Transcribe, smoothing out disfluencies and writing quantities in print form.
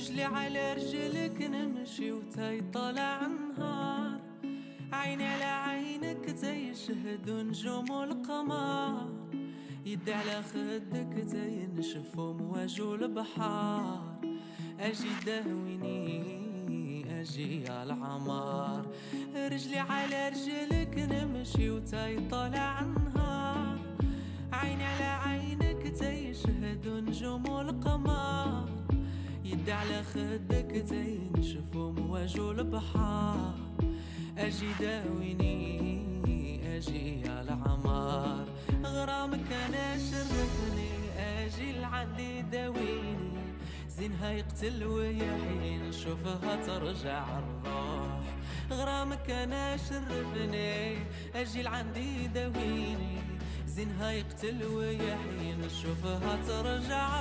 رجلي على رجلك نمشي وتاي طالع النهار، عيني على عينك تيشهد نجوم القمر، يدي على خدك تينشف مواج البحار. اجي داويني اجي على العمار، رجلي على رجلك نمشي وتاي طالع النهار، عيني على عينك تيشهد نجوم القمر، يدي على خدك تينشف مواج البحار. اجي داويني اجي على عمار، غرامك انا شرفني اجي لعندي داويني، زينها يقتل ويا حين نشوفها ترجع الروح. غرامك انا شرفني اجي لعندي داويني، زينها يقتل ويا حين نشوفها ترجع